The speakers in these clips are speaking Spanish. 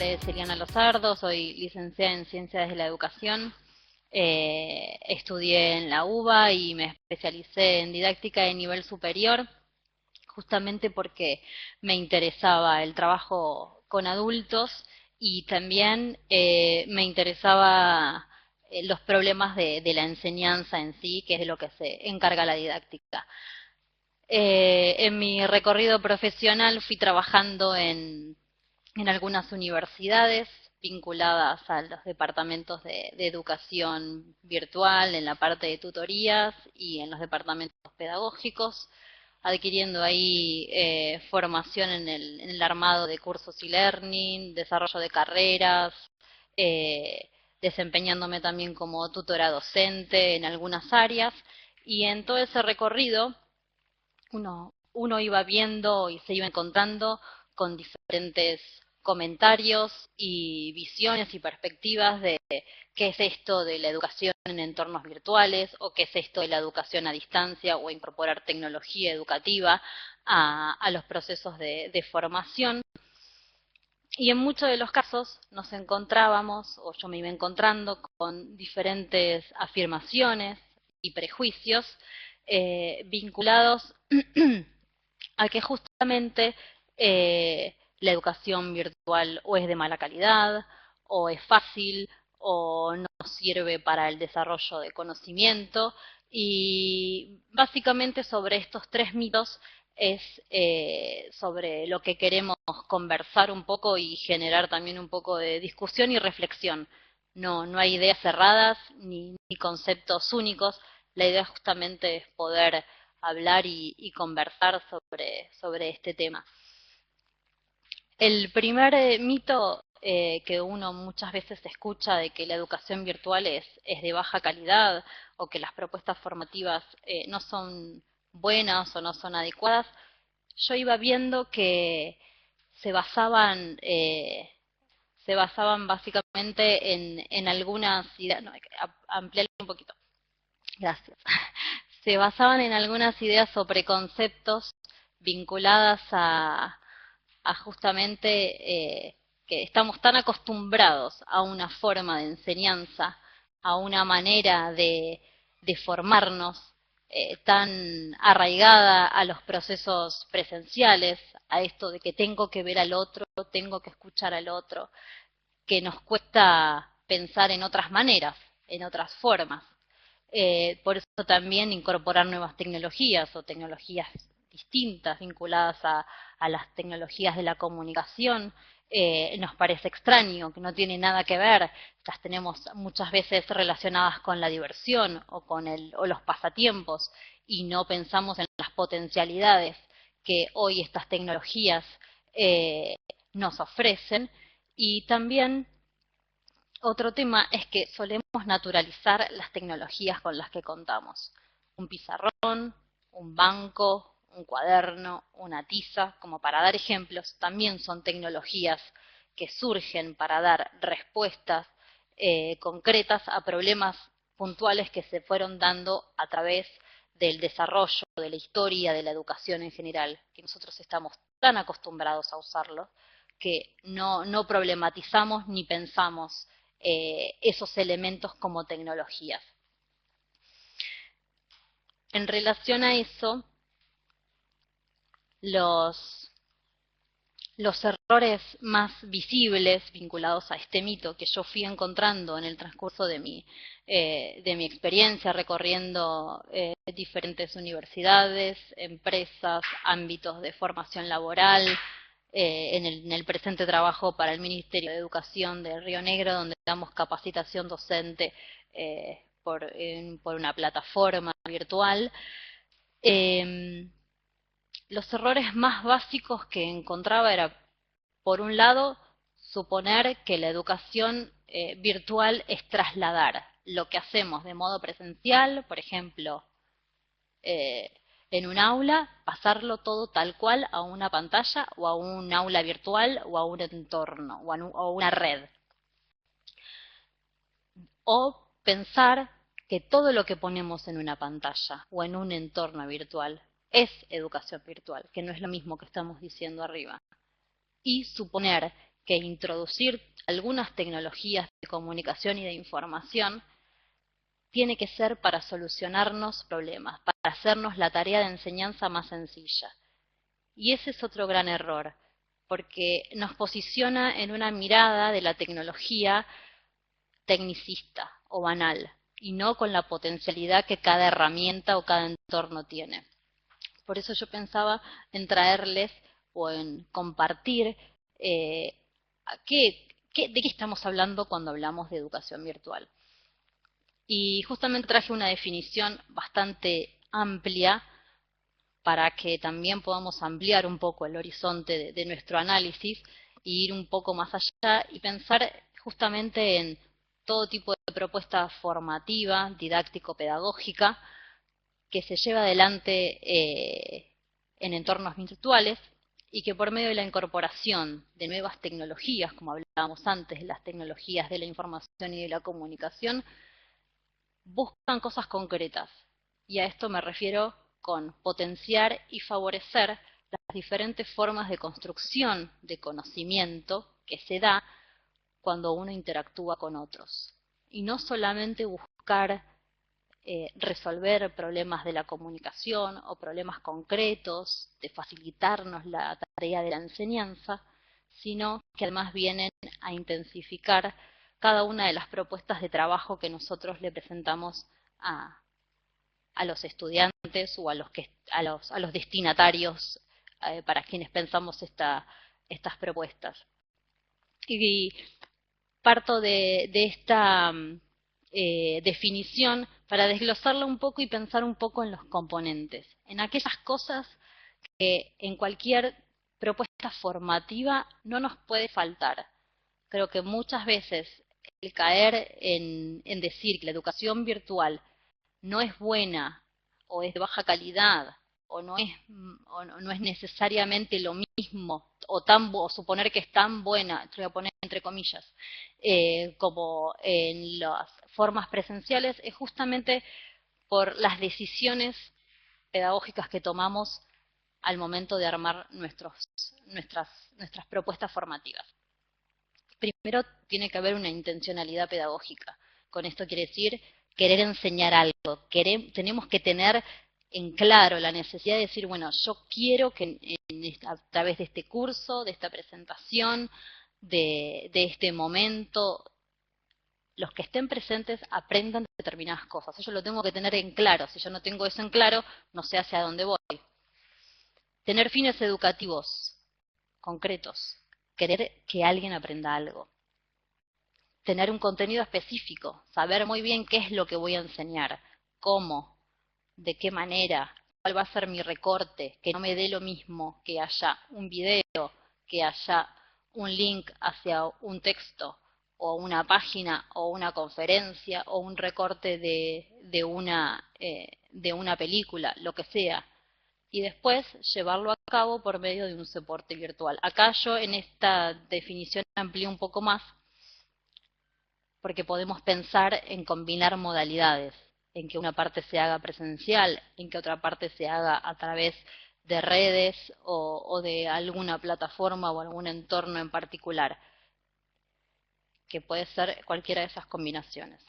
nombre es Eliana Lozardo, soy licenciada en Ciencias de la Educación. Estudié en la UBA y me especialicé en didáctica de nivel superior, justamente porque me interesaba el trabajo con adultos y también me interesaba los problemas de la enseñanza en sí, que es de lo que se encarga la didáctica. En mi recorrido profesional fui trabajando en algunas universidades vinculadas a los departamentos de educación virtual, en la parte de tutorías y en los departamentos pedagógicos, adquiriendo ahí formación en el armado de cursos e-learning, desarrollo de carreras, eh, desempeñándome también como tutora docente en algunas áreas, y en todo ese recorrido uno iba viendo y se iba encontrando con diferentes comentarios y visiones y perspectivas de qué es esto de la educación en entornos virtuales o qué es esto de la educación a distancia o incorporar tecnología educativa a los procesos de formación. Y en muchos de los casos nos encontrábamos, o yo me iba encontrando, con diferentes afirmaciones y prejuicios vinculados a que justamente la educación virtual o es de mala calidad, o es fácil, o no sirve para el desarrollo de conocimiento. Y básicamente sobre estos tres mitos es sobre lo que queremos conversar un poco y generar también un poco de discusión y reflexión. No hay ideas cerradas ni conceptos únicos. La idea justamente es poder hablar y conversar sobre este tema. El primer mito que uno muchas veces escucha de que la educación virtual es de baja calidad o que las propuestas formativas no son buenas o no son adecuadas, yo iba viendo que se basaban, se basaban básicamente en algunas ideas, no, hay que ampliar un poquito, gracias, se basaban en algunas ideas o preconceptos vinculadas a justamente que estamos tan acostumbrados a una forma de enseñanza, a una manera de formarnos tan arraigada a los procesos presenciales, a esto de que tengo que ver al otro, tengo que escuchar al otro, que nos cuesta pensar en otras maneras, en otras formas. Por eso también incorporar nuevas tecnologías o tecnologías distintas vinculadas a las tecnologías de la comunicación nos parece extraño, que no tiene nada que ver, las tenemos muchas veces relacionadas con la diversión o los pasatiempos y no pensamos en las potencialidades que hoy estas tecnologías nos ofrecen. Y también otro tema es que solemos naturalizar las tecnologías con las que contamos. Un pizarrón, un banco, un cuaderno, una tiza, como para dar ejemplos, también son tecnologías que surgen para dar respuestas concretas a problemas puntuales que se fueron dando a través del desarrollo, de la historia, de la educación en general, que nosotros estamos tan acostumbrados a usarlo, que no problematizamos ni pensamos esos elementos como tecnologías. En relación a eso, los errores más visibles vinculados a este mito que yo fui encontrando en el transcurso de mi experiencia recorriendo diferentes universidades, empresas, ámbitos de formación laboral, en el presente trabajo para el Ministerio de Educación de Río Negro, donde damos capacitación docente por una plataforma virtual. Los errores más básicos que encontraba era, por un lado, suponer que la educación virtual es trasladar lo que hacemos de modo presencial, por ejemplo, en un aula, pasarlo todo tal cual a una pantalla o a un aula virtual o a un entorno o a una red. O pensar que todo lo que ponemos en una pantalla o en un entorno virtual es educación virtual, que no es lo mismo que estamos diciendo arriba. Y suponer que introducir algunas tecnologías de comunicación y de información tiene que ser para solucionarnos problemas, para hacernos la tarea de enseñanza más sencilla. Y ese es otro gran error, porque nos posiciona en una mirada de la tecnología tecnicista o banal, y no con la potencialidad que cada herramienta o cada entorno tiene. Por eso yo pensaba en traerles o en compartir eh, de qué estamos hablando cuando hablamos de educación virtual. Y justamente traje una definición bastante amplia para que también podamos ampliar un poco el horizonte de nuestro análisis e ir un poco más allá y pensar justamente en todo tipo de propuesta formativa, didáctico-pedagógica, que se lleva adelante en entornos virtuales y que por medio de la incorporación de nuevas tecnologías, como hablábamos antes, las tecnologías de la información y de la comunicación, buscan cosas concretas. Y a esto me refiero con potenciar y favorecer las diferentes formas de construcción de conocimiento que se da cuando uno interactúa con otros. Y no solamente buscar resolver problemas de la comunicación o problemas concretos, de facilitarnos la tarea de la enseñanza, sino que además vienen a intensificar cada una de las propuestas de trabajo que nosotros le presentamos a los estudiantes o a los destinatarios para quienes pensamos estas propuestas. Y parto de esta definición para desglosarla un poco y pensar un poco en los componentes, en aquellas cosas que en cualquier propuesta formativa no nos puede faltar. Creo que muchas veces el caer en decir que la educación virtual no es buena o es de baja calidad o no es necesariamente lo mismo o suponer que es tan buena, lo voy a poner entre comillas, como en las formas presenciales, es justamente por las decisiones pedagógicas que tomamos al momento de armar nuestras propuestas formativas. Primero tiene que haber una intencionalidad pedagógica. Con esto quiere decir querer enseñar algo. Tenemos que tener en claro la necesidad de decir, bueno, yo quiero que a través de este curso, de esta presentación, de este momento, los que estén presentes aprendan determinadas cosas. Yo lo tengo que tener en claro. Si yo no tengo eso en claro, no sé hacia dónde voy. Tener fines educativos concretos. Querer que alguien aprenda algo. Tener un contenido específico, saber muy bien qué es lo que voy a enseñar, cómo, de qué manera, cuál va a ser mi recorte, que no me dé lo mismo que haya un video, que haya un link hacia un texto, o una página, o una conferencia, o un recorte de una película, lo que sea. Y después llevarlo a cabo por medio de un soporte virtual. Acá yo en esta definición amplío un poco más, porque podemos pensar en combinar modalidades, en que una parte se haga presencial, en que otra parte se haga a través de redes o de alguna plataforma o algún entorno en particular, que puede ser cualquiera de esas combinaciones.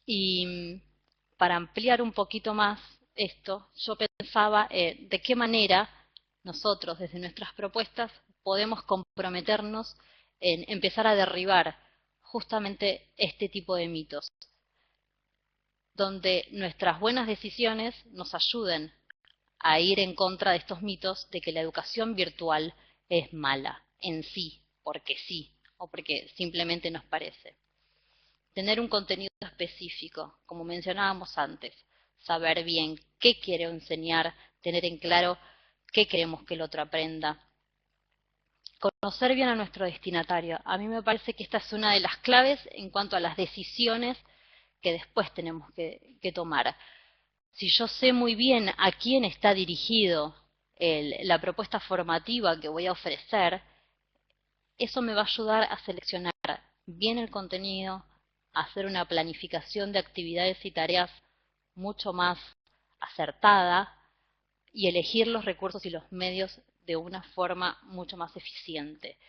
Y para ampliar un poquito más esto, yo pensaba de qué manera nosotros, desde nuestras propuestas, podemos comprometernos en empezar a derribar justamente este tipo de mitos, donde nuestras buenas decisiones nos ayuden a ir en contra de estos mitos de que la educación virtual es mala en sí, o porque simplemente nos parece. Tener un contenido específico, como mencionábamos antes, saber bien qué quiero enseñar, tener en claro qué queremos que el otro aprenda. Conocer bien a nuestro destinatario. A mí me parece que esta es una de las claves en cuanto a las decisiones que después tenemos que tomar. Si yo sé muy bien a quién está dirigido la propuesta formativa que voy a ofrecer, eso me va a ayudar a seleccionar bien el contenido, a hacer una planificación de actividades y tareas mucho más acertada y elegir los recursos y los medios de una forma mucho más eficiente.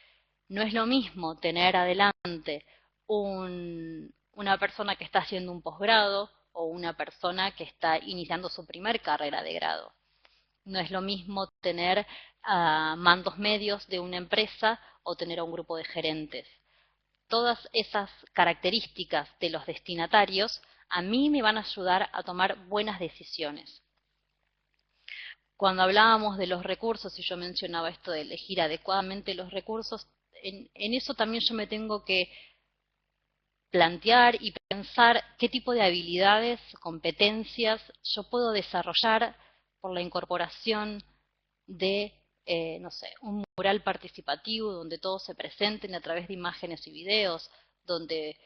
No es lo mismo tener adelante una persona que está haciendo un posgrado o una persona que está iniciando su primer carrera de grado. No es lo mismo tener mandos medios de una empresa o tener a un grupo de gerentes. Todas esas características de los destinatarios a mí me van a ayudar a tomar buenas decisiones. Cuando hablábamos de los recursos y yo mencionaba esto de elegir adecuadamente los recursos, en eso también yo me tengo que plantear y pensar qué tipo de habilidades, competencias yo puedo desarrollar por la incorporación de, no sé, un mural participativo donde todos se presenten a través de imágenes y videos, donde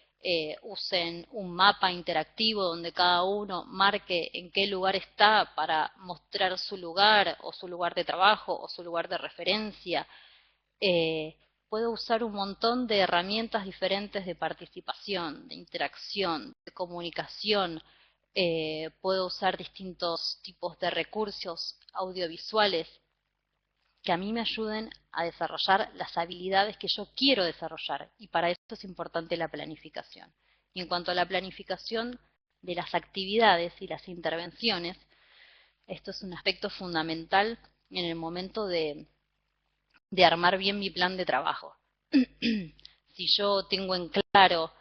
usen un mapa interactivo donde cada uno marque en qué lugar está para mostrar su lugar o su lugar de trabajo o su lugar de referencia. Puedo usar un montón de herramientas diferentes de participación, de interacción, de comunicación. Puedo usar distintos tipos de recursos audiovisuales que a mí me ayuden a desarrollar las habilidades que yo quiero desarrollar, y para eso es importante la planificación. Y en cuanto a la planificación de las actividades y las intervenciones, esto es un aspecto fundamental en el momento de armar bien mi plan de trabajo. Si yo tengo en claro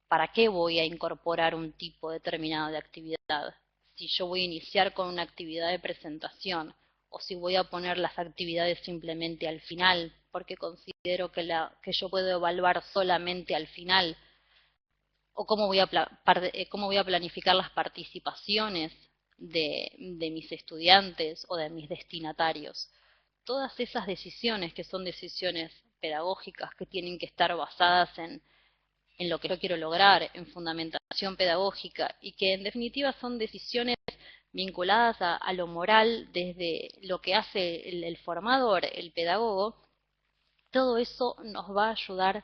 para qué voy a incorporar un tipo determinado de actividad, si yo voy a iniciar con una actividad de presentación o si voy a poner las actividades simplemente al final, porque considero que yo puedo evaluar solamente al final, o cómo voy a planificar las participaciones de mis estudiantes o de mis destinatarios. Todas esas decisiones que son decisiones pedagógicas que tienen que estar basadas en lo que yo quiero lograr, en fundamentación pedagógica, y que en definitiva son decisiones vinculadas a lo moral desde lo que hace el formador, el pedagogo. Todo eso nos va a ayudar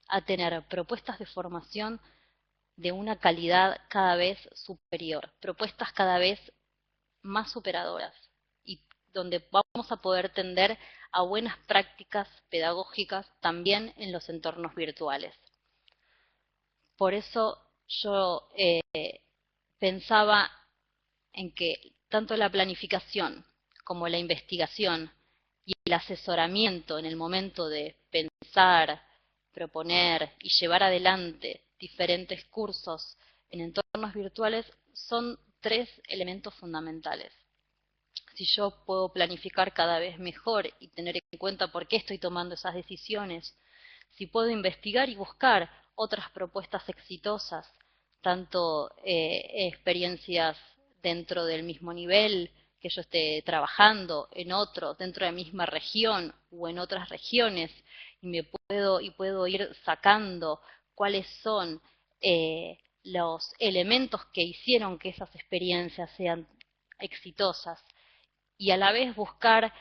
a tener propuestas de formación de una calidad cada vez superior, propuestas cada vez más superadoras, y donde vamos a poder tender a buenas prácticas pedagógicas también en los entornos virtuales. Por eso yo pensaba en que tanto la planificación como la investigación y el asesoramiento en el momento de pensar, proponer y llevar adelante diferentes cursos en entornos virtuales son tres elementos fundamentales. Si yo puedo planificar cada vez mejor y tener en cuenta por qué estoy tomando esas decisiones, si puedo investigar y buscar otras propuestas exitosas, tanto experiencias dentro del mismo nivel que yo esté trabajando, en otro, dentro de la misma región o en otras regiones, y puedo ir sacando cuáles son los elementos que hicieron que esas experiencias sean exitosas, y a la vez buscar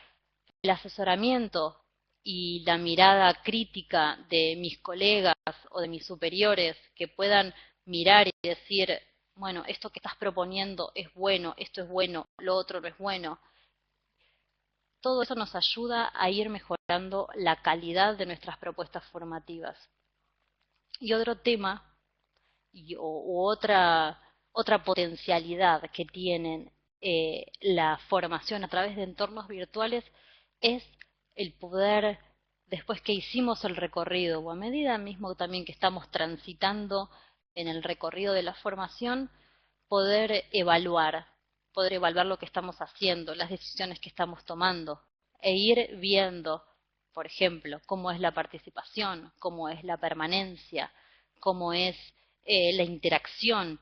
el asesoramiento y la mirada crítica de mis colegas o de mis superiores que puedan mirar y decir, bueno, esto que estás proponiendo es bueno, esto es bueno, lo otro no es bueno. Todo eso nos ayuda a ir mejorando la calidad de nuestras propuestas formativas. Y otro tema u otra potencialidad que tienen la formación a través de entornos virtuales es el poder, después que hicimos el recorrido, o a medida mismo también que estamos transitando en el recorrido de la formación, poder evaluar lo que estamos haciendo, las decisiones que estamos tomando, e ir viendo, por ejemplo, cómo es la participación, cómo es la permanencia, cómo es la interacción,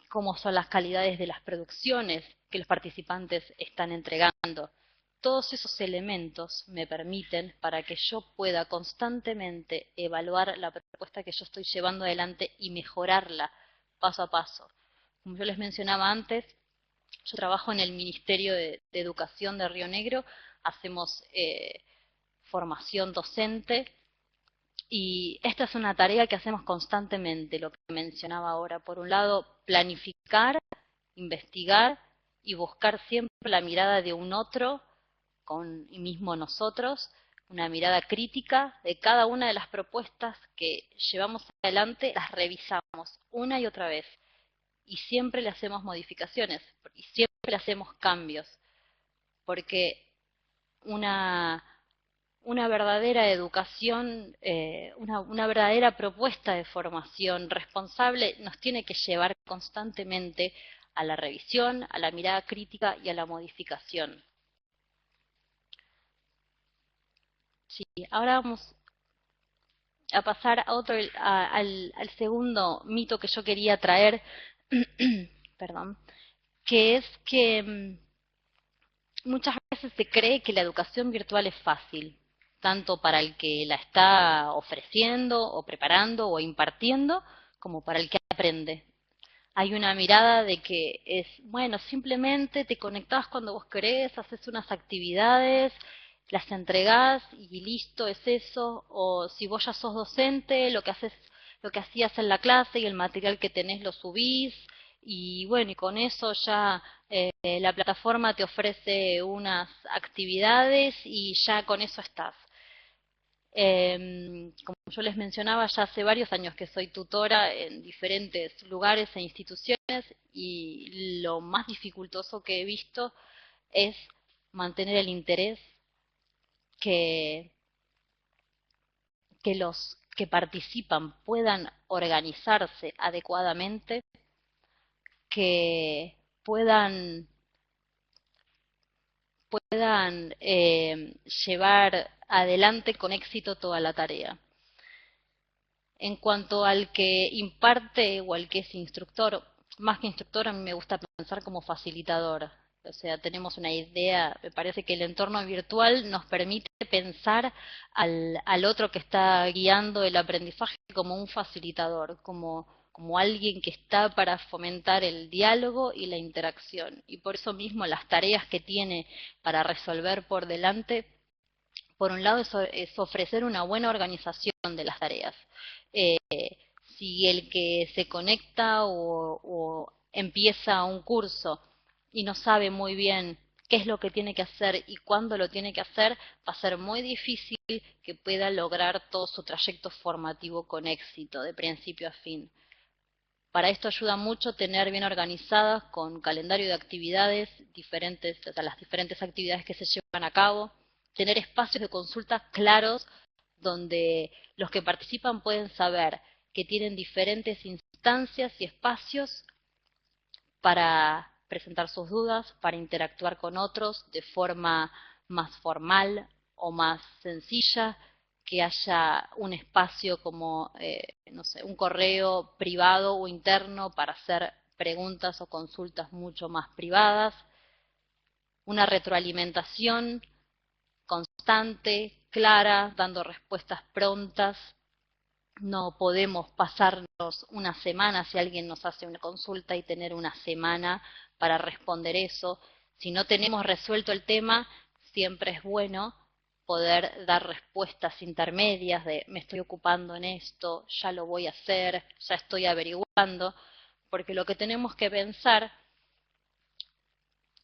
cómo son las calidades de las producciones que los participantes están entregando. Todos esos elementos me permiten para que yo pueda constantemente evaluar la propuesta que yo estoy llevando adelante y mejorarla paso a paso. Como yo les mencionaba antes, yo trabajo en el Ministerio de Educación de Río Negro, hacemos formación docente, y esta es una tarea que hacemos constantemente, lo que mencionaba ahora. Por un lado, planificar, investigar y buscar siempre la mirada de un otro, con y mismo nosotros, una mirada crítica de cada una de las propuestas que llevamos adelante, las revisamos una y otra vez y siempre le hacemos modificaciones y siempre le hacemos cambios, porque una, una verdadera educación, una verdadera propuesta de formación responsable nos tiene que llevar constantemente a la revisión, a la mirada crítica y a la modificación. Sí, ahora vamos a pasar a otro, al segundo mito que yo quería traer, perdón, que es que muchas veces se cree que la educación virtual es fácil, tanto para el que la está ofreciendo o preparando o impartiendo, como para el que aprende. Hay una mirada de que es, bueno, simplemente te conectás cuando vos querés, haces unas actividades, las entregás y listo, es eso. O si vos ya sos docente, lo que haces, lo que hacías en la clase y el material que tenés lo subís. Y bueno, y con eso ya la plataforma te ofrece unas actividades y ya con eso estás. Como yo les mencionaba, ya hace varios años que soy tutora en diferentes lugares e instituciones y lo más dificultoso que he visto es mantener el interés que, que los que participan puedan organizarse adecuadamente, que puedan llevar adelante con éxito toda la tarea. En cuanto al que imparte o al que es instructor, más que instructor a mí me gusta pensar como facilitador. O sea, tenemos una idea, me parece que el entorno virtual nos permite pensar al otro que está guiando el aprendizaje como un facilitador, como alguien que está para fomentar el diálogo y la interacción. Y por eso mismo las tareas que tiene para resolver por delante, por un lado es ofrecer una buena organización de las tareas. Eh, si el que se conecta o empieza un curso y no sabe muy bien qué es lo que tiene que hacer y cuándo lo tiene que hacer, va a ser muy difícil que pueda lograr todo su trayecto formativo con éxito, de principio a fin. Para esto ayuda mucho tener bien organizadas con calendario de actividades diferentes, o sea, las diferentes actividades que se llevan a cabo, tener espacios de consulta claros donde los que participan pueden saber que tienen diferentes instancias y espacios para presentar sus dudas, para interactuar con otros de forma más formal o más sencilla, que haya un espacio como, no sé, un correo privado o interno para hacer preguntas o consultas mucho más privadas, una retroalimentación constante, clara, dando respuestas prontas. No podemos pasarnos una semana si alguien nos hace una consulta y tener una semana para responder eso. Si no tenemos resuelto el tema, siempre es bueno poder dar respuestas intermedias de me estoy ocupando en esto, ya lo voy a hacer, ya estoy averiguando, porque lo que tenemos que pensar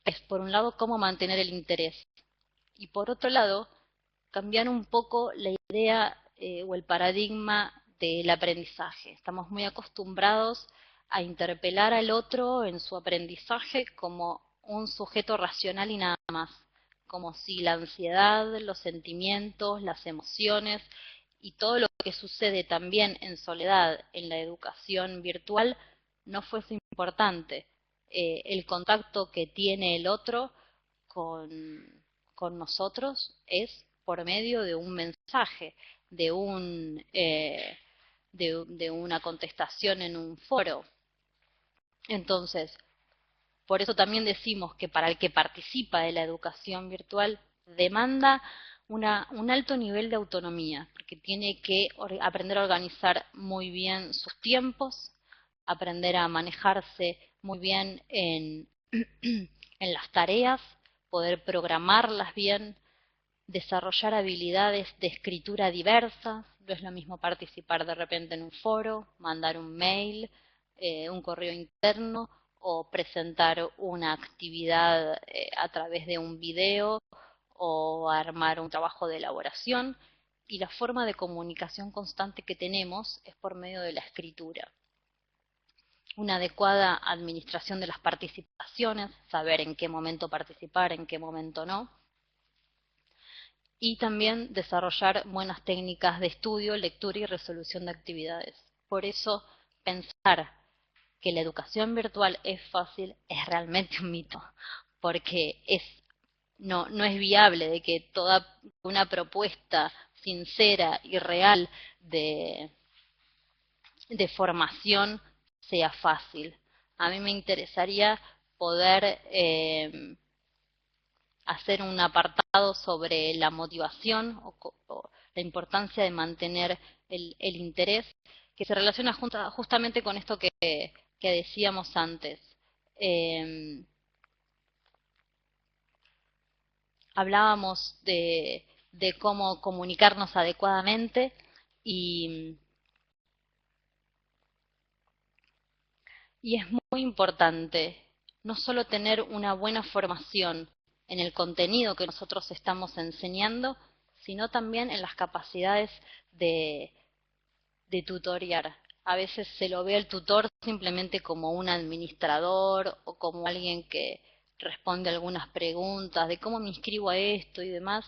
es, por un lado, cómo mantener el interés y, por otro lado, cambiar un poco la idea o el paradigma del aprendizaje. Estamos muy acostumbrados a interpelar al otro en su aprendizaje como un sujeto racional y nada más, como si la ansiedad, los sentimientos, las emociones y todo lo que sucede también en soledad en la educación virtual no fuese importante. El contacto que tiene el otro con, con nosotros es por medio de un mensaje, de, de una contestación en un foro. Entonces, por eso también decimos que para el que participa de la educación virtual demanda un alto nivel de autonomía, porque tiene que aprender a organizar muy bien sus tiempos, aprender a manejarse muy bien en las tareas, poder programarlas bien, desarrollar habilidades de escritura diversas. No es lo mismo participar de repente en un foro, mandar un mail, un correo interno o presentar una actividad a través de un video o armar un trabajo de elaboración, y la forma de comunicación constante que tenemos es por medio de la escritura. Una adecuada administración de las participaciones, saber en qué momento participar, en qué momento no, y también desarrollar buenas técnicas de estudio, lectura y resolución de actividades. Por eso, pensar que la educación virtual es fácil es realmente un mito, porque no es viable de que toda una propuesta sincera y real de formación sea fácil. A mí me interesaría poder hacer un apartado sobre la motivación o la importancia de mantener el interés, que se relaciona justamente con esto que decíamos antes. Eh, Hablábamos de cómo comunicarnos adecuadamente y, y es muy importante no solo tener una buena formación en el contenido que nosotros estamos enseñando, sino también en las capacidades de, de tutorear. A veces se lo ve al tutor simplemente como un administrador o como alguien que responde algunas preguntas de cómo me inscribo a esto y demás,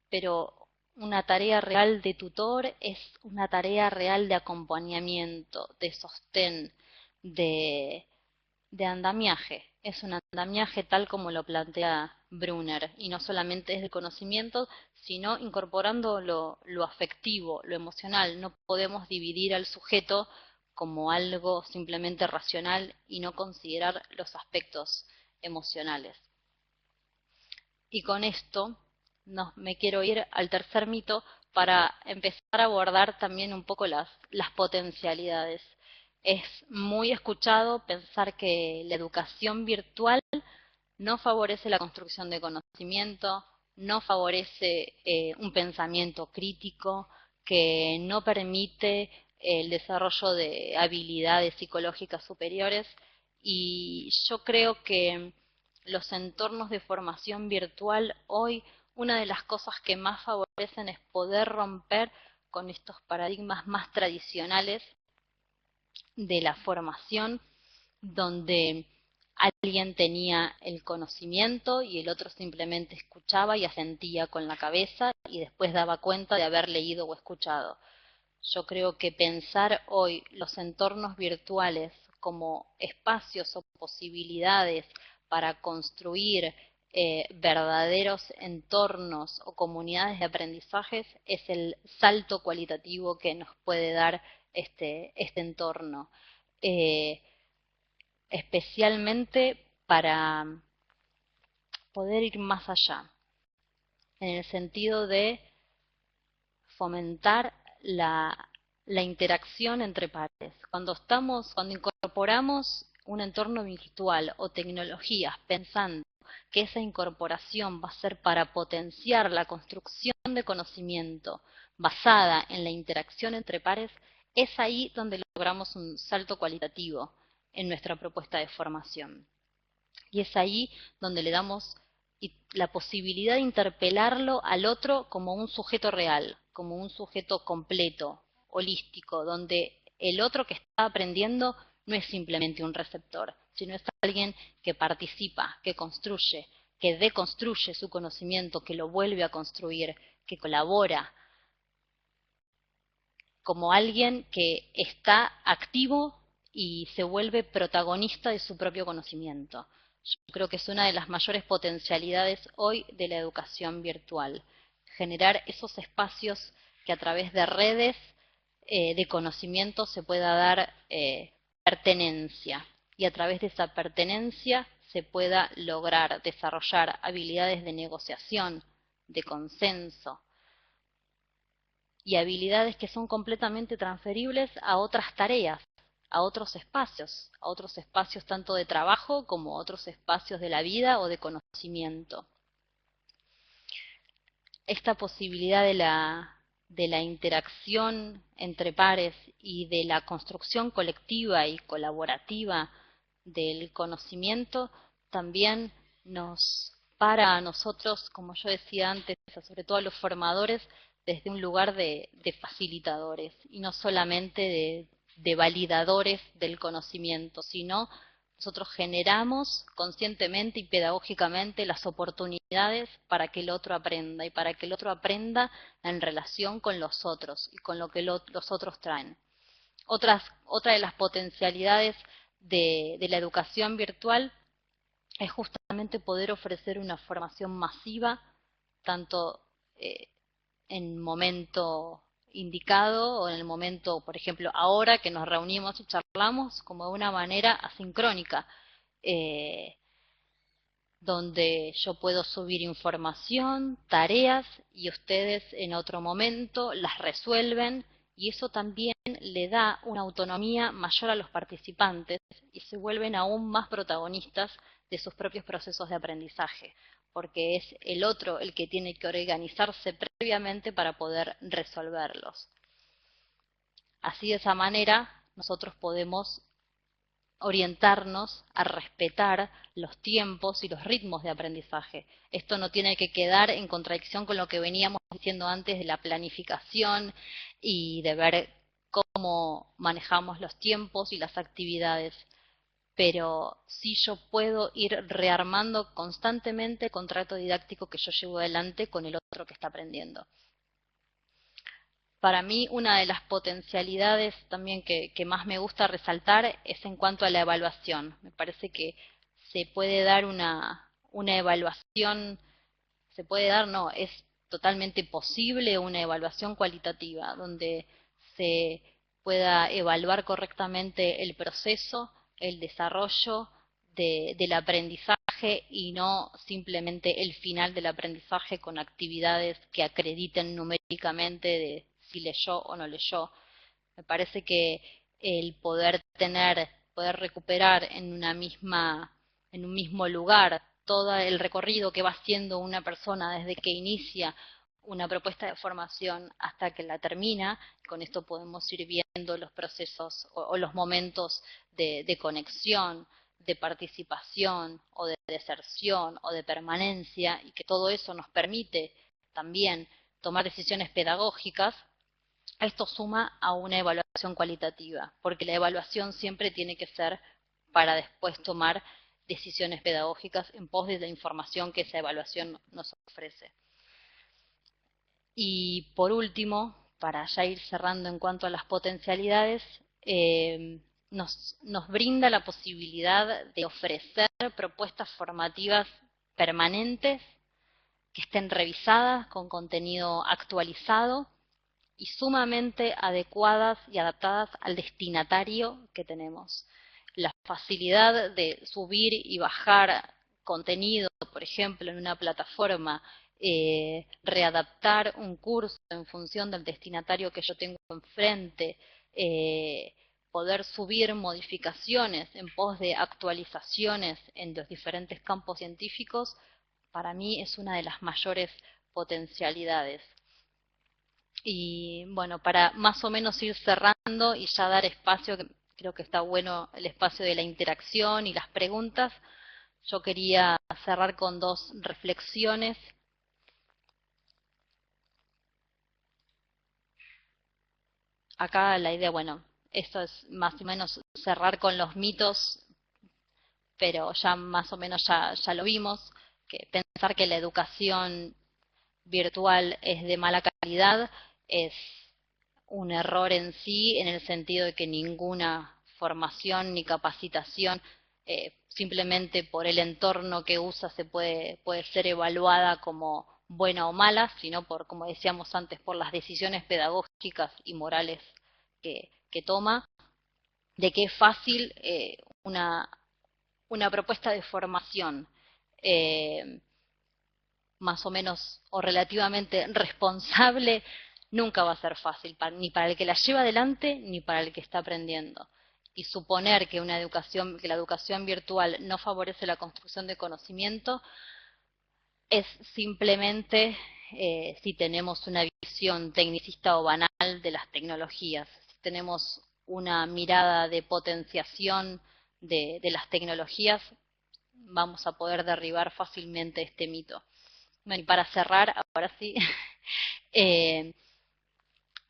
pero una tarea real de tutor es una tarea real de acompañamiento, de sostén, de, de andamiaje. Es un andamiaje tal como lo plantea Brunner, y no solamente es de conocimiento, sino incorporando lo afectivo, lo emocional. No podemos dividir al sujeto como algo simplemente racional y no considerar los aspectos emocionales. Y con esto me quiero ir al tercer mito para empezar a abordar también un poco las potencialidades. Es muy escuchado pensar que la educación virtual no favorece la construcción de conocimiento, no favorece un pensamiento crítico, que no permite el desarrollo de habilidades psicológicas superiores, y yo creo que los entornos de formación virtual hoy, una de las cosas que más favorecen es poder romper con estos paradigmas más tradicionales de la formación, donde alguien tenía el conocimiento y el otro simplemente escuchaba y asentía con la cabeza y después daba cuenta de haber leído o escuchado. Yo creo que pensar hoy los entornos virtuales como espacios o posibilidades para construir verdaderos entornos o comunidades de aprendizajes es el salto cualitativo que nos puede dar este entorno. Eh, Especialmente para poder ir más allá, en el sentido de fomentar la interacción entre pares. Cuando incorporamos un entorno virtual o tecnologías pensando que esa incorporación va a ser para potenciar la construcción de conocimiento basada en la interacción entre pares, es ahí donde logramos un salto cualitativo en nuestra propuesta de formación. Y es ahí donde le damos la posibilidad de interpelarlo al otro como un sujeto real, como un sujeto completo, holístico, donde el otro que está aprendiendo no es simplemente un receptor, sino es alguien que participa, que construye, que deconstruye su conocimiento, que lo vuelve a construir, que colabora, como alguien que está activo y se vuelve protagonista de su propio conocimiento. Yo creo que es una de las mayores potencialidades hoy de la educación virtual, generar esos espacios que a través de redes de conocimiento se pueda dar pertenencia, y a través de esa pertenencia se pueda lograr desarrollar habilidades de negociación, de consenso, y habilidades que son completamente transferibles a otras tareas, a otros espacios tanto de trabajo como otros espacios de la vida o de conocimiento. Esta posibilidad de la interacción entre pares y de la construcción colectiva y colaborativa del conocimiento también nos para nosotros, como yo decía antes, sobre todo a los formadores, desde un lugar de facilitadores y no solamente de validadores del conocimiento, sino nosotros generamos conscientemente y pedagógicamente las oportunidades para que el otro aprenda y para que el otro aprenda en relación con los otros y con lo que los otros traen. Otra de las potencialidades de la educación virtual es justamente poder ofrecer una formación masiva, tanto en momento indicado o en el momento, por ejemplo, ahora que nos reunimos y charlamos, como de una manera asincrónica, eh, donde yo puedo subir información, tareas, y ustedes en otro momento las resuelven, y eso también le da una autonomía mayor a los participantes y se vuelven aún más protagonistas de sus propios procesos de aprendizaje, porque es el otro el que tiene que organizarse previamente para poder resolverlos. Así, de esa manera, nosotros podemos orientarnos a respetar los tiempos y los ritmos de aprendizaje. Esto no tiene que quedar en contradicción con lo que veníamos diciendo antes de la planificación y de ver cómo manejamos los tiempos y las actividades, pero sí yo puedo ir rearmando constantemente el contrato didáctico que yo llevo adelante con el otro que está aprendiendo. Para mí, una de las potencialidades también que más me gusta resaltar es en cuanto a la evaluación. Me parece que se puede dar una evaluación, se puede dar, no, es totalmente posible una evaluación cualitativa, donde se pueda evaluar correctamente el proceso, el desarrollo del aprendizaje y no simplemente el final del aprendizaje con actividades que acrediten numéricamente de si leyó o no leyó. Me parece que el poder recuperar en en un mismo lugar todo el recorrido que va haciendo una persona desde que inicia una propuesta de formación hasta que la termina, con esto podemos ir viendo los procesos o los momentos de conexión, de participación o de deserción o de permanencia, y que todo eso nos permite también tomar decisiones pedagógicas. Esto suma a una evaluación cualitativa, porque la evaluación siempre tiene que ser para después tomar decisiones pedagógicas en pos de la información que esa evaluación nos ofrece. Y por último, para ya ir cerrando en cuanto a las potencialidades, nos brinda la posibilidad de ofrecer propuestas formativas permanentes que estén revisadas con contenido actualizado y sumamente adecuadas y adaptadas al destinatario que tenemos. La facilidad de subir y bajar contenido, por ejemplo, en una plataforma, readaptar un curso en función del destinatario que yo tengo enfrente, poder subir modificaciones en pos de actualizaciones en los diferentes campos científicos, para mí es una de las mayores potencialidades. Y bueno, para más o menos ir cerrando y ya dar espacio, que creo que está bueno el espacio de la interacción y las preguntas, yo quería cerrar con dos reflexiones. Acá la idea, bueno, esto es más o menos cerrar con los mitos, pero ya más o menos ya lo vimos, que pensar que la educación virtual es de mala calidad es un error en sí, en el sentido de que ninguna formación ni capacitación simplemente por el entorno que usa puede ser evaluada como buena o mala, sino por, como decíamos antes, por las decisiones pedagógicas y morales que toma, de que es fácil una propuesta de formación más o menos o relativamente responsable, nunca va a ser fácil, ni para el que la lleva adelante ni para el que está aprendiendo. Y suponer que la educación virtual no favorece la construcción de conocimiento es simplemente si tenemos una visión tecnicista o banal de las tecnologías, si tenemos una mirada de potenciación de las tecnologías, vamos a poder derribar fácilmente este mito. Bueno, y para cerrar, ahora sí,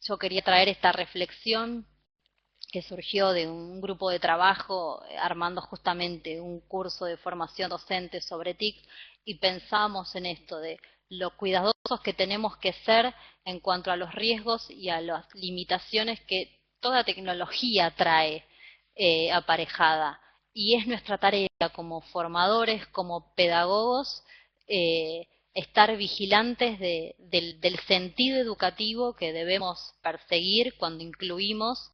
yo quería traer esta reflexión que surgió de un grupo de trabajo armando justamente un curso de formación docente sobre TIC, y pensamos en esto de lo cuidadosos que tenemos que ser en cuanto a los riesgos y a las limitaciones que toda tecnología trae aparejada. Y es nuestra tarea como formadores, como pedagogos, estar vigilantes del sentido educativo que debemos perseguir cuando incluimos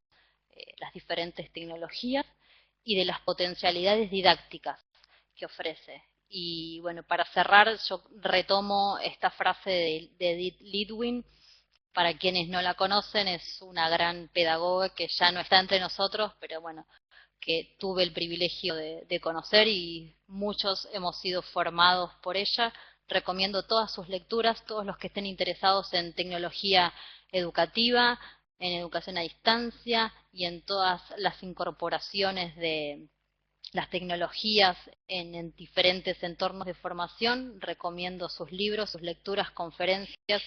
las diferentes tecnologías y de las potencialidades didácticas que ofrece. Y bueno, para cerrar, yo retomo esta frase de Edith Lidwin. Para quienes no la conocen, es una gran pedagoga que ya no está entre nosotros, pero bueno, que tuve el privilegio de conocer y muchos hemos sido formados por ella. Recomiendo todas sus lecturas, todos los que estén interesados en tecnología educativa, en educación a distancia y en todas las incorporaciones de las tecnologías en diferentes entornos de formación. Recomiendo sus libros, sus lecturas, conferencias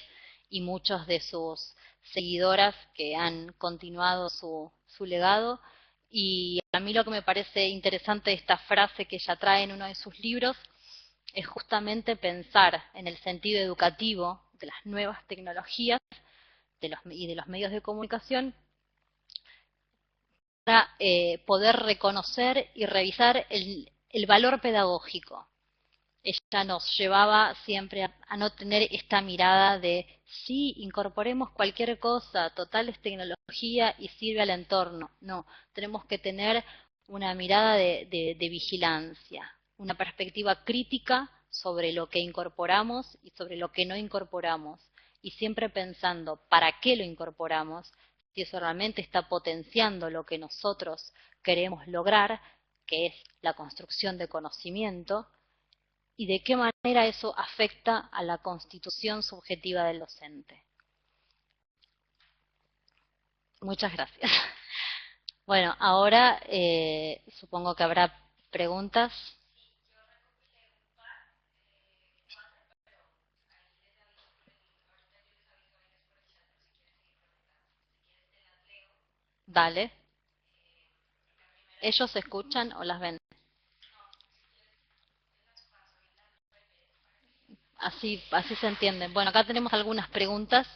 y muchos de sus seguidoras que han continuado su legado. Y a mí lo que me parece interesante de esta frase que ella trae en uno de sus libros es justamente pensar en el sentido educativo de las nuevas tecnologías y de los medios de comunicación para poder reconocer y revisar el valor pedagógico. Ella nos llevaba siempre a no tener esta mirada de sí, incorporemos cualquier cosa, total es tecnología y sirve al entorno. No, tenemos que tener una mirada de vigilancia, una perspectiva crítica sobre lo que incorporamos y sobre lo que no incorporamos. Y siempre pensando, ¿para qué lo incorporamos? Si eso realmente está potenciando lo que nosotros queremos lograr, que es la construcción de conocimiento, y de qué manera eso afecta a la constitución subjetiva del docente. Muchas gracias. Bueno, ahora supongo que habrá preguntas. Dale. ¿Ellos escuchan o las ven? Así se entienden. Bueno, acá tenemos algunas preguntas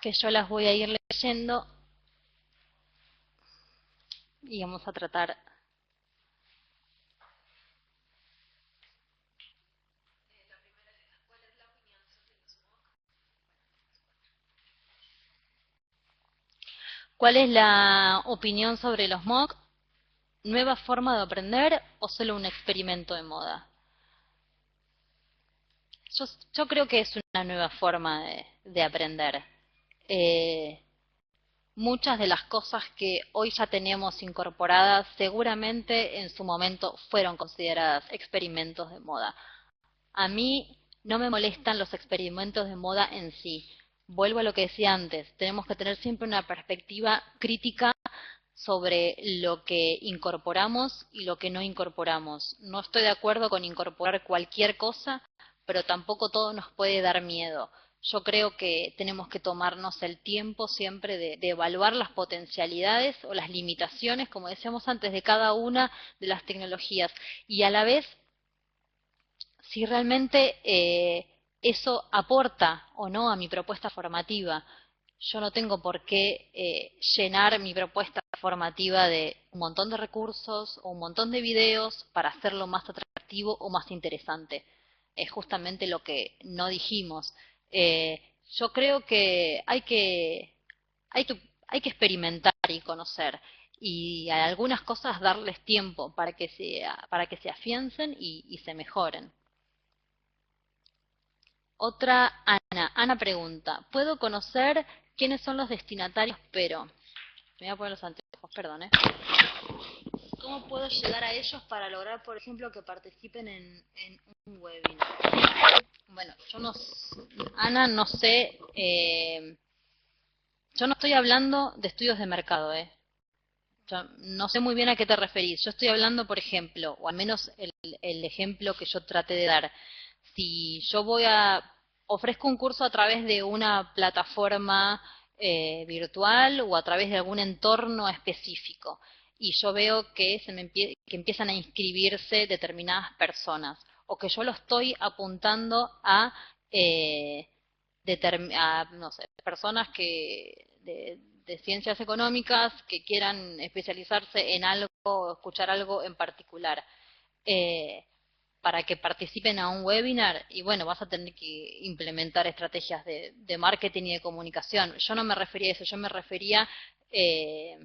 que yo las voy a ir leyendo y vamos a tratar. ¿Cuál es la opinión sobre los MOOC? ¿Nueva forma de aprender o solo un experimento de moda? Yo creo que es una nueva forma de aprender. Muchas de las cosas que hoy ya tenemos incorporadas seguramente en su momento fueron consideradas experimentos de moda. A mí no me molestan los experimentos de moda en sí. Vuelvo a lo que decía antes, tenemos que tener siempre una perspectiva crítica sobre lo que incorporamos y lo que no incorporamos. No estoy de acuerdo con incorporar cualquier cosa, pero tampoco todo nos puede dar miedo. Yo creo que tenemos que tomarnos el tiempo siempre de evaluar las potencialidades o las limitaciones, como decíamos antes, de cada una de las tecnologías y a la vez si realmente eso aporta o no a mi propuesta formativa. Yo no tengo por qué llenar mi propuesta formativa de un montón de recursos o un montón de videos para hacerlo más atractivo o más interesante. Es justamente lo que no dijimos. Yo creo que hay que, hay que experimentar y conocer y a algunas cosas darles tiempo para que se afiancen y se mejoren. Otra, Ana. Ana pregunta, ¿puedo conocer quiénes son los destinatarios, pero... Me voy a poner los anteojos, perdón, ¿eh? ¿Cómo puedo llegar a ellos para lograr, por ejemplo, que participen en un webinar? Bueno, yo no... Ana, no sé... yo no estoy hablando de estudios de mercado, ¿eh? Yo no sé muy bien a qué te referís. Yo estoy hablando, por ejemplo, o al menos el ejemplo que yo traté de dar. Si yo ofrezco un curso a través de una plataforma virtual o a través de algún entorno específico, y yo veo que que empiezan a inscribirse determinadas personas, o que yo lo estoy apuntando eh, no sé, personas de ciencias económicas que quieran especializarse en algo o escuchar algo en particular, eh, para que participen a un webinar, y bueno, vas a tener que implementar estrategias de marketing y de comunicación. Yo no me refería a eso, yo eh,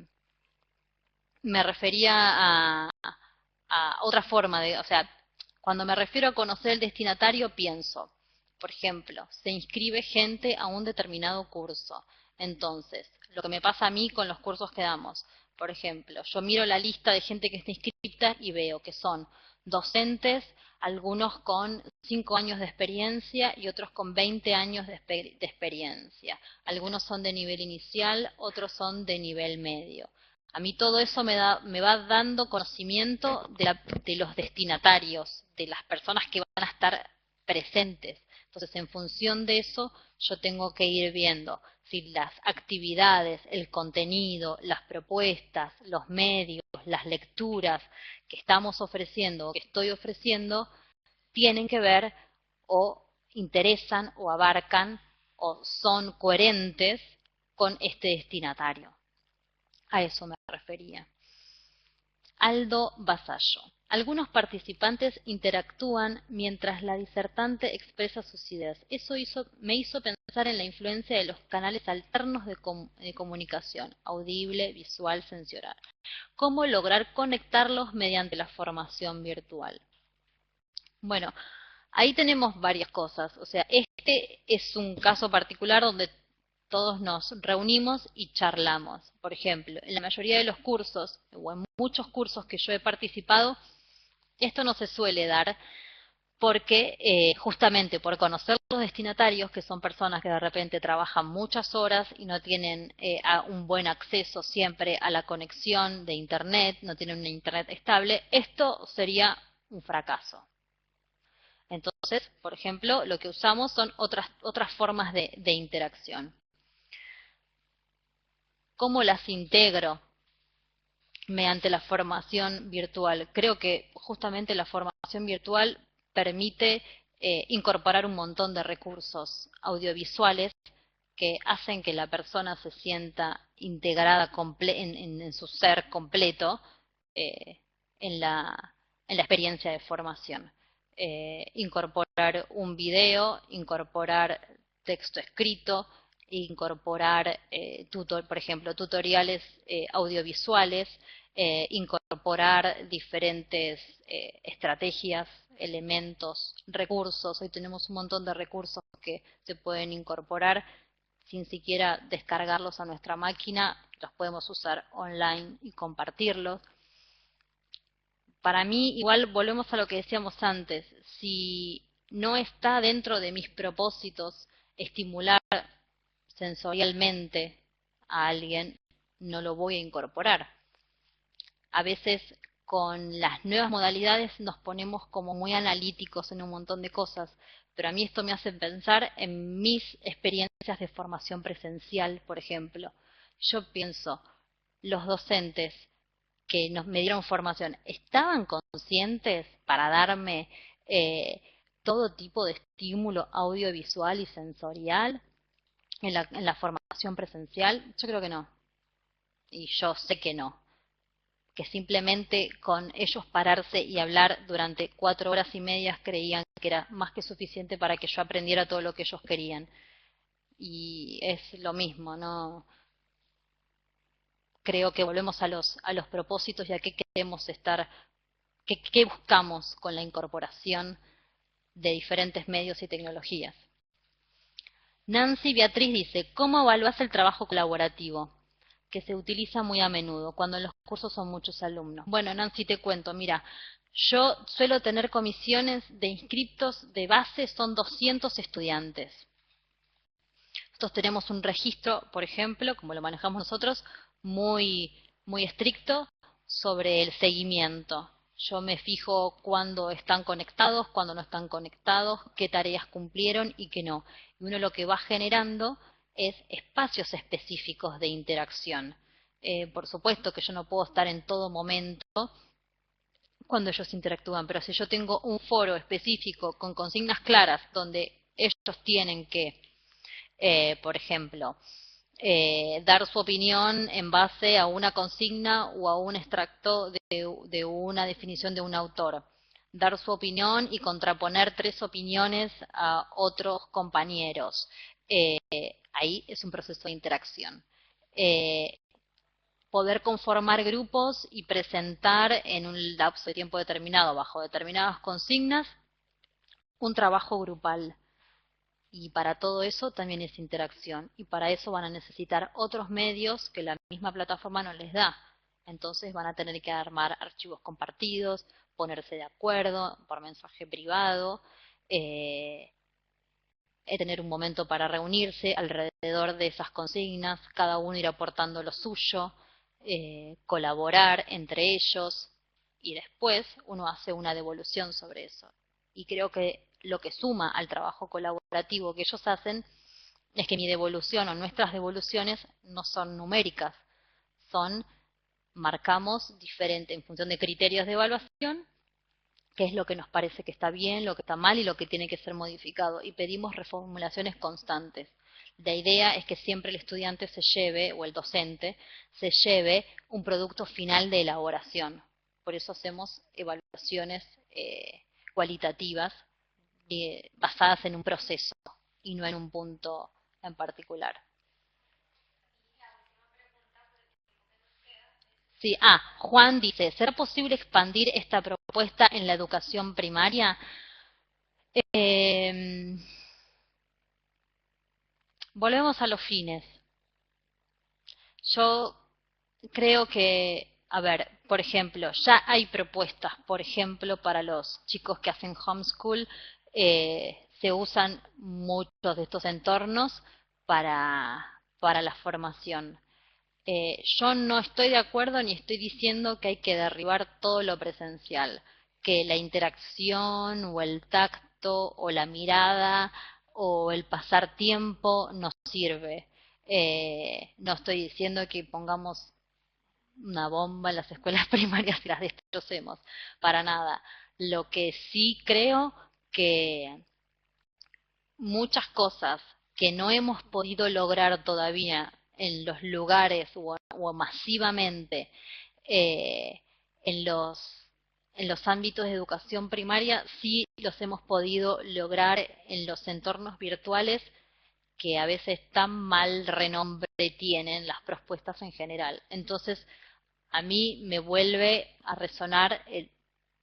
me refería a otra forma o sea, cuando me refiero a conocer el destinatario, pienso, por ejemplo, se inscribe gente a un determinado curso. Entonces, lo que me pasa a mí con los cursos que damos, por ejemplo, yo miro la lista de gente que está inscrita y veo que son docentes, algunos con 5 años de experiencia y otros con 20 años de experiencia. Algunos son de nivel inicial, otros son de nivel medio. A mí todo eso me va dando conocimiento de los destinatarios, de las personas que van a estar presentes. Entonces, en función de eso, yo tengo que ir viendo si las actividades, el contenido, las propuestas, los medios, las lecturas que estamos ofreciendo o que estoy ofreciendo, tienen que ver o interesan o abarcan o son coherentes con este destinatario. A eso me refería. Aldo Vasallo. Algunos participantes interactúan mientras la disertante expresa sus ideas. Me hizo pensar en la influencia de los canales alternos de comunicación, audible, visual, sensorial. ¿Cómo lograr conectarlos mediante la formación virtual? Bueno, ahí tenemos varias cosas. O sea, este es un caso particular donde todos nos reunimos y charlamos. Por ejemplo, en la mayoría de los cursos, o en muchos cursos que yo he participado, esto no se suele dar porque justamente por conocer los destinatarios, que son personas que de repente trabajan muchas horas y no tienen un buen acceso siempre a la conexión de Internet, no tienen un Internet estable, esto sería un fracaso. Entonces, por ejemplo, lo que usamos son otras formas de interacción. ¿Cómo las integro mediante la formación virtual? Creo que justamente la formación virtual permite incorporar un montón de recursos audiovisuales que hacen que la persona se sienta integrada en su ser completo eh, en la experiencia de formación. Incorporar un video, incorporar texto escrito, incorporar, por ejemplo, tutoriales audiovisuales, incorporar diferentes estrategias, elementos, recursos. Hoy tenemos un montón de recursos que se pueden incorporar sin siquiera descargarlos a nuestra máquina, los podemos usar online y compartirlos. Para mí, igual volvemos a lo que decíamos antes, si no está dentro de mis propósitos estimular sensorialmente a alguien, no lo voy a incorporar. A veces con las nuevas modalidades nos ponemos como muy analíticos en un montón de cosas, pero a mí esto me hace pensar en mis experiencias de formación presencial, por ejemplo. Yo pienso, los docentes que me dieron formación, ¿estaban conscientes para darme todo tipo de estímulo audiovisual y sensorial en la formación presencial? Yo creo que no. Y yo sé que no. Que simplemente con ellos pararse y hablar durante 4 horas y media creían que era más que suficiente para que yo aprendiera todo lo que ellos querían. Y es lo mismo, ¿no? Creo que volvemos a los propósitos y a qué queremos estar, qué buscamos con la incorporación de diferentes medios y tecnologías. Nancy Beatriz dice, ¿cómo evalúas el trabajo colaborativo? Que se utiliza muy a menudo, cuando en los cursos son muchos alumnos. Bueno, Nancy, te cuento, mira, yo suelo tener comisiones de inscriptos de base, son 200 estudiantes. Nosotros tenemos un registro, por ejemplo, como lo manejamos nosotros, muy muy estricto sobre el seguimiento. Yo me fijo cuándo están conectados, cuándo no están conectados, qué tareas cumplieron y qué no. Y uno lo que va generando es espacios específicos de interacción. Por supuesto que yo no puedo estar en todo momento cuando ellos interactúan, pero si yo tengo un foro específico con consignas claras donde ellos tienen que, por ejemplo, dar su opinión en base a una consigna o a un extracto de una definición de un autor, dar su opinión y contraponer 3 opiniones a otros compañeros. Ahí es un proceso de interacción. Poder conformar grupos y presentar en un lapso de tiempo determinado, bajo determinadas consignas, un trabajo grupal. Y para todo eso también es interacción. Y para eso van a necesitar otros medios que la misma plataforma no les da. Entonces van a tener que armar archivos compartidos, ponerse de acuerdo por mensaje privado, tener un momento para reunirse alrededor de esas consignas, cada uno ir aportando lo suyo, colaborar entre ellos y después uno hace una devolución sobre eso. Y creo que lo que suma al trabajo colaborativo que ellos hacen es que mi devolución o nuestras devoluciones no son numéricas, son, marcamos diferente en función de criterios de evaluación, qué es lo que nos parece que está bien, lo que está mal y lo que tiene que ser modificado. Y pedimos reformulaciones constantes. La idea es que siempre el estudiante se lleve, o el docente, se lleve un producto final de elaboración. Por eso hacemos evaluaciones cualitativas basadas en un proceso y no en un punto en particular. Sí, Juan dice, ¿será posible expandir esta propuesta en la educación primaria? Eh, Volvemos a los fines. Yo creo que, a ver, por ejemplo, ya hay propuestas, por ejemplo, para los chicos que hacen homeschool, se usan muchos de estos entornos para la formación. Yo no estoy de acuerdo ni estoy diciendo que hay que derribar todo lo presencial, que la interacción o el tacto o la mirada o el pasar tiempo nos sirve. No estoy diciendo que pongamos una bomba en las escuelas primarias y las destrocemos, para nada. Lo que sí creo que muchas cosas que no hemos podido lograr todavía en los lugares o masivamente eh, en los ámbitos de educación primaria, sí los hemos podido lograr en los entornos virtuales que a veces tan mal renombre tienen las propuestas en general. Entonces, a mí me vuelve a resonar el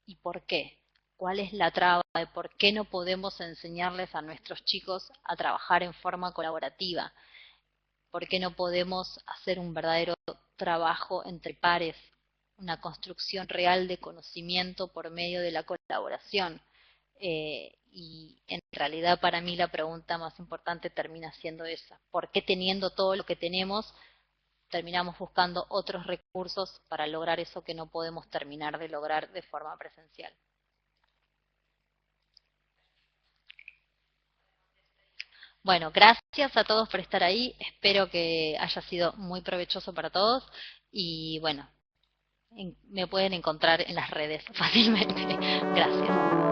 ¿y por qué? ¿Cuál es la traba de por qué no podemos enseñarles a nuestros chicos a trabajar en forma colaborativa? ¿Por qué no podemos hacer un verdadero trabajo entre pares, una construcción real de conocimiento por medio de la colaboración? Y en realidad para mí la pregunta más importante termina siendo esa. ¿Por qué teniendo todo lo que tenemos terminamos buscando otros recursos para lograr eso que no podemos terminar de lograr de forma presencial? Bueno, gracias a todos por estar ahí. Espero que haya sido muy provechoso para todos. Y bueno, me pueden encontrar en las redes fácilmente. Gracias.